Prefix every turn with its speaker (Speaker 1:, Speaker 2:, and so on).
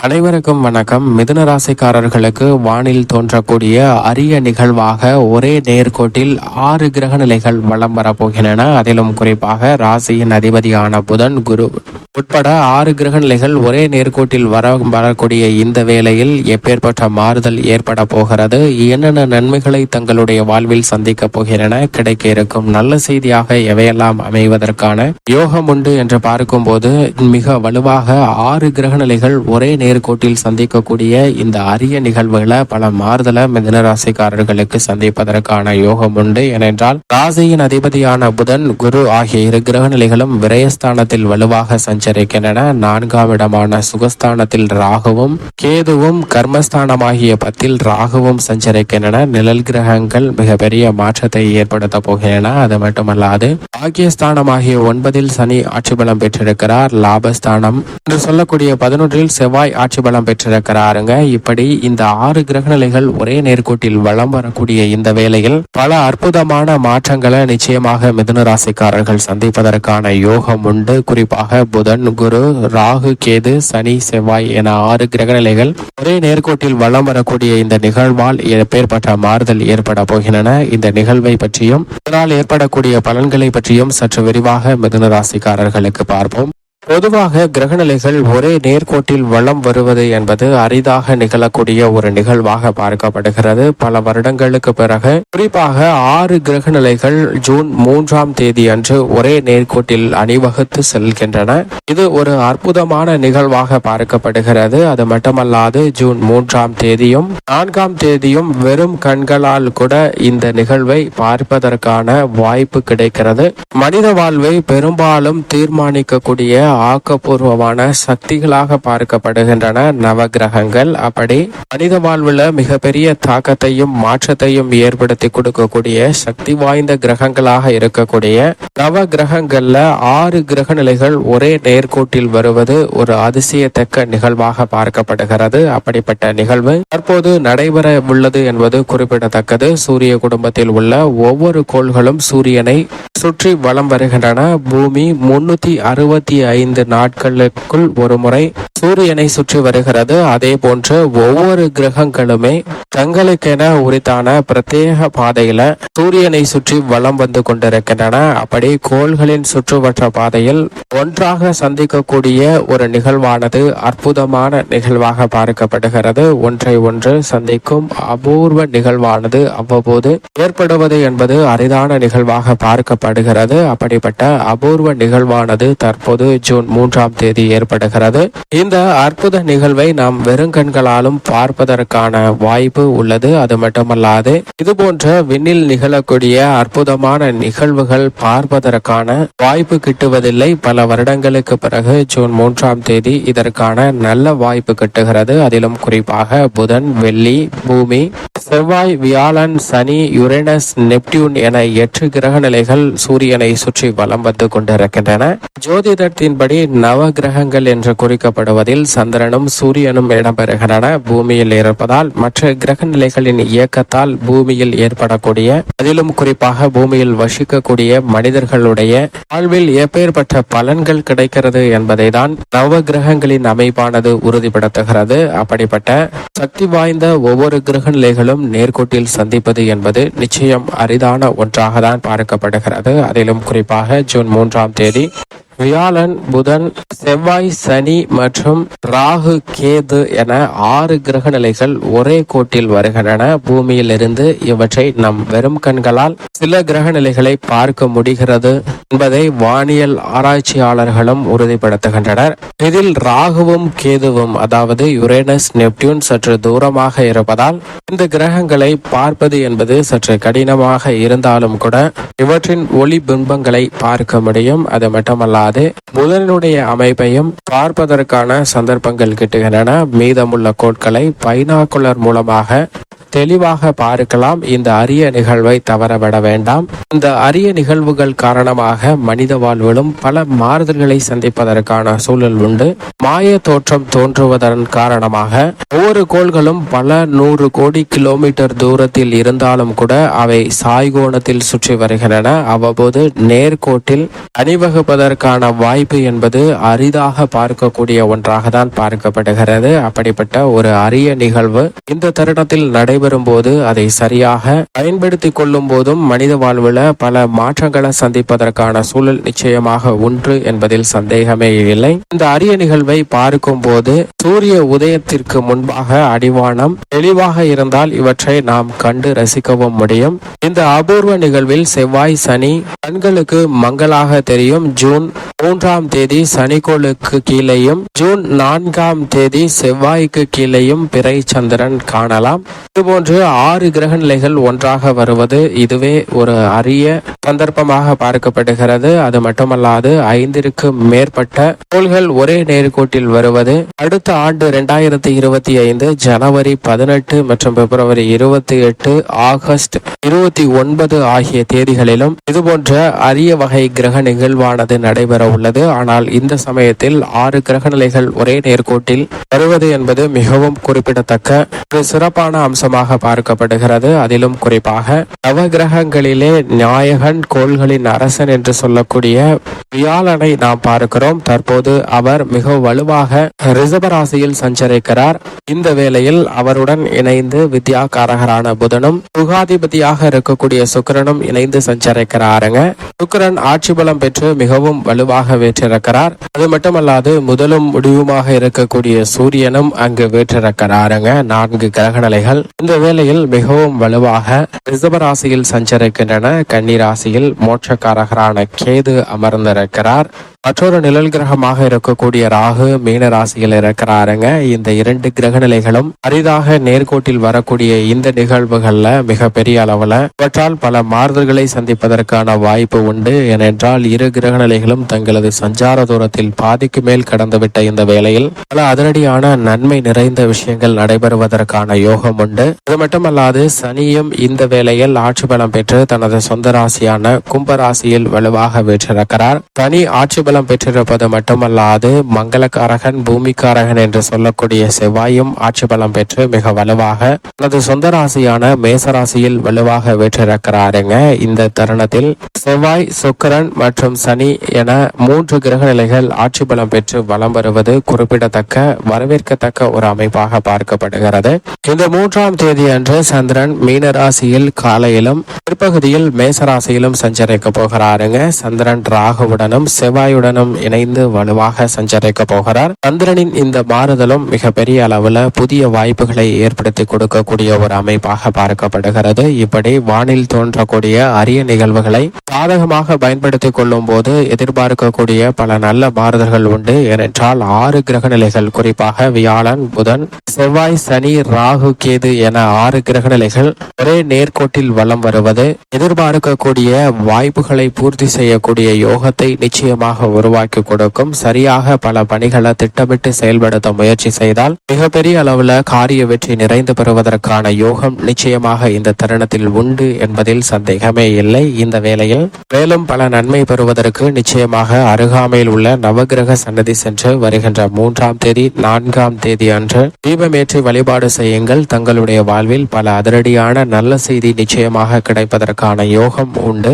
Speaker 1: அனைவருக்கும் வணக்கம். மிதுன ராசிக்காரர்களுக்கு வானில் தோன்றக்கூடிய அரிய நிகழ்வாக ஒரே நேர்கோட்டில் 6 கிரக நிலைகள் வலம் வரப்போகின்றன. அதிலும் குறிப்பாக ராசியின் அதிபதியான புதன், குரு உட்பட 6 கிரக நிலைகள் ஒரே நேர்கோட்டில் வரக்கூடிய இந்த வேளையில் எப்பேற்பட்ட மாறுதல் ஏற்பட போகிறது, என்னென்ன நன்மைகளை தங்களுடைய வாழ்வில் சந்திக்க போகின்றன, கிடைக்க இருக்கும் நல்ல செய்தியாக எவையெல்லாம் அமைவதற்கான யோகம் உண்டு என்று பார்க்கும்போது மிக வலுவாக 6 கிரக நிலைகள் ஒரே நேர்கோட்டில் சந்திக்கக்கூடிய இந்த அரிய நிகழ்வுகளை பல மாறுதல மிதுன ராசிக்காரர்களுக்கு சந்திப்பதற்கான யோகம் உண்டு. ஏனென்றால் ராசியின் அதிபதியான புதன், குரு ஆகிய 2 கிரக நிலைகளும் விரயஸ்தானத்தில் வலுவாக சஞ்சரிக்கின்றன. 4ஆம் இடமான சுகஸ்தானத்தில் ராகுவும் கேதுவும், கர்மஸ்தானமாகிய 10ல் ராகுவும் சஞ்சரிக்கின்றன. நிழல் கிரகங்கள் மிகப்பெரிய மாற்றத்தை ஏற்படுத்த போகின்றன. அது மட்டுமல்லாது பாக்கியஸ்தானமாகிய 9ல் சனி ஆட்சி பலம் பெற்றிருக்கிறார். லாபஸ்தானம் என்று சொல்லக்கூடிய 11ல் செவ்வாய் ஆட்சி பலம் பெற்றிருக்கிறாருங்க. இப்படி இந்த 6 கிரக நிலைகள் ஒரே நேர்கோட்டில் வலம் வரக்கூடிய இந்த வேளையில் பல அற்புதமான மாற்றங்களை நிச்சயமாக மிதுன ராசிக்காரர்கள் சந்திப்பதற்கான யோகம் உண்டு. குறிப்பாக புதன், குரு, ராகு, கேது, சனி, செவ்வாய் என 6 கிரக நிலைகள் ஒரே நேர்கோட்டில் வலம் வரக்கூடிய இந்த நிகழ்வால் எப்பேற்பட்ட மாறுதல் ஏற்பட போகின்றன, இந்த நிகழ்வை பற்றியும் இதனால் ஏற்படக்கூடிய பலன்களை பற்றியும் சற்று விரிவாக மிதுன ராசிக்காரர்களுக்கு பார்ப்போம். பொதுவாக கிரகநிலைகள் ஒரே நேர்கோட்டில் வலம் வருவது என்பது அரிதாக நிகழக்கூடிய ஒரு நிகழ்வாக பார்க்கப்படுகிறது. பல வருடங்களுக்கு பிறகு குறிப்பாக 6 கிரகநிலைகள் ஜூன் 3ஆம் தேதி அன்று ஒரே நேர்கோட்டில் அணிவகுத்து செல்கின்றன. இது ஒரு அற்புதமான நிகழ்வாக பார்க்கப்படுகிறது. அது மட்டுமல்லாது ஜூன் 3ஆம் தேதியும் 4ஆம் தேதியும் வெறும் கண்களால் கூட இந்த நிகழ்வை பார்ப்பதற்கான வாய்ப்பு கிடைக்கிறது. மனித வாழ்வை பெரும்பாலும் தீர்மானிக்கக்கூடிய ஆக்கப்பூர்வமான சக்திகளாக பார்க்கப்படுகின்றன நவகிரகங்கள். அப்படி மனித வாழ்வில் மிகப்பெரிய தாக்கத்தையும் மாற்றத்தையும் ஏற்படுத்தி கொடுக்கக்கூடிய சக்தி வாய்ந்த கிரகங்களாக இருக்கக்கூடிய நவ கிரகங்கள்ல 6 கிரக நிலைகள் ஒரே நேர்கோட்டில் வருவது ஒரு அதிசயத்தக்க நிகழ்வாக பார்க்கப்படுகிறது. அப்படிப்பட்ட நிகழ்வு தற்போது நடைபெற உள்ளது என்பது குறிப்பிடத்தக்கது. சூரிய குடும்பத்தில் உள்ள ஒவ்வொரு கோள்களும் சூரியனை சுற்றி வலம் வருகின்றன. பூமி 365 நாட்களுக்குள் ஒரு முறை சூரியனை சுற்றி வருகிறது. அதே போன்று ஒவ்வொரு கிரகங்களுமே தங்களுக்கென உரித்தான பிரத்யேக பாதையில சூரியனை சுற்றி வலம் வந்து கொண்டிருக்கின்றன. அப்படி கோள்களின் சுற்றுவட்ட பாதையில் ஒன்றாக சந்திக்கக்கூடிய ஒரு நிகழ்வானது அற்புதமான நிகழ்வாக பார்க்கப்படுகிறது. ஒன்றை ஒன்று சந்திக்கும் அபூர்வ நிகழ்வானது அவ்வப்போது ஏற்படுவது என்பது அரிதான நிகழ்வாக பார்க்கப்படுகிறது. அப்படிப்பட்ட அபூர்வ நிகழ்வானது தற்போது ஜூன் 3ஆம் தேதி ஏற்படுகிறது. இந்த அற்புத நிகழ்வை நாம் வெறுங்கண்களாலும் பார்ப்பதற்கான வாய்ப்பு உள்ளது. அது மட்டுமல்லாது இதுபோன்ற விண்ணில் நிகழக்கூடிய அற்புதமான நிகழ்வுகள் பார்ப்பதற்கான வாய்ப்பு கிட்டுவதில்லை. பல வருடங்களுக்கு பிறகு ஜூன் 3ஆம் தேதி இதற்கான நல்ல வாய்ப்பு கிட்டுகிறது. அதிலும் குறிப்பாக புதன், வெள்ளி, பூமி, செவ்வாய், வியாழன், சனி, யுரேனஸ், நெப்டியூன் என 8 கிரக நிலைகள் சூரியனை சுற்றி வலம் வந்து கொண்டிருக்கின்றன. ஜோதிடத்தின்படி நவ கிரகங்கள் என்று குறிக்கப்படுவதில் சந்திரனும் சூரியனும் இடம்பெறுகின்றன. பூமியில் இருப்பதால் மற்ற கிரக நிலைகளின் இயக்கத்தால் பூமியில் ஏற்படக்கூடிய, அதிலும் குறிப்பாக பூமியில் வசிக்கக்கூடிய மனிதர்களுடைய வாழ்வில் எப்பேற்பட்ட பலன்கள் கிடைக்கிறது என்பதை தான் நவ கிரகங்களின் அமைப்பானது உறுதிப்படுத்துகிறது. அப்படிப்பட்ட சக்தி வாய்ந்த ஒவ்வொரு கிரக நிலைகளும் நேர்கோட்டில் சந்திப்பது என்பது நிச்சயம் அரிதான ஒன்றாக தான் பார்க்கப்படுகிறது. அதிலும் குறிப்பாக ஜூன் 3ஆம் தேதி வியாழன், புதன், செவ்வாய், சனி மற்றும் ராகு, கேது என 6 கிரக நிலைகள் ஒரே கோட்டில் வருகின்றன. பூமியில் இருந்து இவற்றை நம் வெறும் கண்களால் சில கிரக நிலைகளை பார்க்க முடிகிறது என்பதை வானியல் ஆராய்ச்சியாளர்களும் உறுதிப்படுத்துகின்றனர். இதில் ராகுவும் கேதுவும், அதாவது யுரேனஸ், நெப்டியூன் சற்று தூரமாக இருப்பதால் இந்த கிரகங்களை பார்ப்பது என்பது சற்று கடினமாக இருந்தாலும் கூட இவற்றின் ஒளி பிம்பங்களை பார்க்க முடியும். அது மட்டுமல்ல, புதனுடைய அமைப்பையும் பார்ப்பதற்கான சந்தர்ப்பங்கள் கிட்டுகின்றன. மீதமுள்ள கோட்களை பைனாகுலர் மூலமாக தெளிவாக பார்க்கலாம். இந்த அரிய நிகழ்வை தவறவிட வேண்டாம். இந்த அரிய நிகழ்வுகள் காரணமாக மனித வாழ்விலும் பல மாறுதல்களை சந்திப்பதற்கான சூழல் உண்டு. மாய தோற்றம் தோன்றுவதன் காரணமாக ஒவ்வொரு கோள்களும் பல 100 கோடி கிலோமீட்டர் தூரத்தில் இருந்தாலும் கூட அவை சாய்கோணத்தில் சுற்றி வருகின்றன. அவ்வப்போது நேர்கோட்டில் அணிவகுப்பதற்கான வாய்ப்பு என்பது அரிதாக பார்க்கக்கூடிய ஒன்றாக தான் பார்க்கப்படுகிறது. அப்படிப்பட்ட ஒரு அரிய நிகழ்வு இந்த தருணத்தில் நடைபெறும் போது அதை சரியாக பயன்படுத்திக் கொள்ளும் போதும் மனித வாழ்வில் பல மாற்றங்களை சந்திப்பதற்கான சூழல் நிச்சயமாக உண்டு என்பதில் சந்தேகமே இல்லை. இந்த அரிய நிகழ்வை பார்க்கும் போது சூரிய உதயத்திற்கு முன்பாக அடிவானம் தெளிவாக இருந்தால் இவற்றை நாம் கண்டு ரசிக்கவும் முடியும். இந்த அபூர்வ நிகழ்வில் செவ்வாய் சனி கண்களுக்கு மங்கலாக தெரியும். ஜூன் 3ஆம் தேதி சனிக்கோளுக்கு கீழேயும் ஜூன் 4ஆம் தேதி செவ்வாய்க்கு கீழேயும் பிறை சந்திரன் காணலாம். இதுபோன்று 6 கிரக நிலைகள் ஒன்றாக வருவது இதுவே ஒரு அரிய சந்தர்ப்பமாக பார்க்கப்படுகிறது. அது மட்டுமல்லாது 5ற்கு மேற்பட்ட கோள்கள் ஒரே நேர்கோட்டில் வருவது அடுத்த ஆண்டு 2025 ஜனவரி 18 மற்றும் பிப்ரவரி 28 ஆகஸ்ட் 29 ஆகிய தேதிகளிலும் இதுபோன்ற அரிய வகை கிரக நிகழ்வானது நடைபெற உள்ளது. ஆனால் இந்த சமயத்தில் 6 கிரக நிலைகள் ஒரே நேர்கோட்டில் வருவது என்பது மிகவும் குறிப்பிடத்தக்க ஒரு சிறப்பான அம்சமாக பார்க்கப்படுகிறது. அதிலும் குறிப்பாக நவகிரகங்களிலே நாயகன் கோள்களின் அரசன் என்று சொல்லக்கூடிய வியாழனை நாம் பார்க்கிறோம். தற்போது அவர் மிக வலுவாக ரிஷபராசியில் சஞ்சரிக்கிறார். இந்த வேளையில் அவருடன் இணைந்து வித்யாகாரகரான புதனும் சுகாதிபதியாக இருக்கக்கூடிய சுக்கிரனும் இணைந்து சஞ்சரிக்கிறாருங்க. சுக்கிரன் ஆட்சி பலம் பெற்று மிகவும் வலுவாக வீற்றிருக்கிறார். அது மட்டுமல்லாது முதலும் முடிவுமாக இருக்கக்கூடிய சூரியனும் அங்கு வீற்றிருக்கிறாருங்க. 4 கிரக நிலைகள் இந்த வேளையில் மிகவும் வலுவாக ரிஷபராசியில் சஞ்சரிக்கின்றன. கன்னி ராசியில் மோட்சக்காரகரான கேது அமர்ந்திருக்கிறார். மற்றொரு நிழல் கிரகமாக இருக்கக்கூடிய ராகு மீன ராசியில் இருக்கிறாருங்க. இந்த 2 கிரக நிலைகளும் அரிதாக நேர்கோட்டில் வரக்கூடிய இந்த நிகழ்வுகள்ல மிக பெரிய அளவுல இவற்றால் பல மாறுதல்களை சந்திப்பதற்கான வாய்ப்பு உண்டு. ஏனென்றால் 2 கிரக நிலைகளும் தங்களது சஞ்சார தூரத்தில் பாதிக்கு மேல் கடந்துவிட்ட இந்த வேளையில் பல அதிரடியான நன்மை நிறைந்த விஷயங்கள் நடைபெறுவதற்கான யோகம் உண்டு. அது மட்டுமல்லாது சனியும் இந்த வேளையில் ஆட்சி பலம் பெற்று தனது சொந்த ராசியான கும்ப ராசியில் வலுவாக வீற்றிருக்கிறார். சனி ஆட்சி பலம் பெற்றிருப்பது மட்டுமல்லாது மங்களகாரகன் பூமிக்காரகன் என்று சொல்லக்கூடிய செவ்வாயும் ஆட்சி பலம் பெற்று மிக வலுவாக தனது சொந்த ராசியான மேசராசியில் வலுவாக வீற்றிருக்கிறாருங்க. இந்த தருணத்தில் செவ்வாய் சுக்கிரன் மற்றும் சனி என 3 கிரக நிலைகள் ஆட்சி பலம் பெற்று வலம் வருவது குறிப்பிடத்தக்க வரவேற்கத்தக்க ஒரு அமைப்பாக பார்க்கப்படுகிறது. இந்த 3ஆம் தேதி அன்று சந்திரன் மீன ராசியில் காலையிலும் பிற்பகுதியில் மேசராசியிலும் சஞ்சரிக்க போகிறாருங்க. சந்திரன் ராகுவுடனும் செவ்வாயுடனும் இணைந்து வலுவாக சஞ்சரிக்க போகிறார். சந்திரனின் இந்த மாறுதலும் மிக பெரிய அளவுல புதிய வாய்ப்புகளை ஏற்படுத்தி கொடுக்கக்கூடிய ஒரு அமைப்பாக பார்க்கப்படுகிறது. இப்படி வானில் தோன்றக்கூடிய அரிய நிகழ்வுகளை சாதகமாக பயன்படுத்திக் கொள்ளும் போது எதிர்பார்க்கக்கூடிய பல நல்ல மாறுதல்கள் உண்டு. ஏனென்றால் 6 கிரக நிலைகள் குறிப்பாக வியாழன் புதன் செவ்வாய் சனி ராகு கேது என 6 கிரக நிலைகள் ஒரே நேர்கோட்டில் வலம் வருவது எதிர்பார்க்கக்கூடிய வாய்ப்புகளை பூர்த்தி செய்யக்கூடிய யோகத்தை நிச்சயமாக உருவாக்கி கொடுக்கும். சரியாக பல பணிகளை திட்டமிட்டு செயல்படுத்த முயற்சி செய்தால் மிகப்பெரிய அளவுல காரிய வெற்றி நிறைந்து பெறுவதற்கான யோகம் நிச்சயமாக இந்த தருணத்தில் உண்டு என்பதில் சந்தேகமே இல்லை. இந்த வேளையில் மேலும் பல நன்மை பெறுவதற்கு நிச்சயமாக அருகாமையில் உள்ள நவகிரக சன்னதி சென்று வருகின்ற 3ஆம் தேதி 4ஆம் தேதி அன்று தீபமேற்றி வழிபாடு செய்யுங்கள். தங்களுடைய வாழ்வில் பல அதிரடியான நல்ல செய்தி நிச்சயமாக கிடைப்பதற்கான யோகம் உண்டு.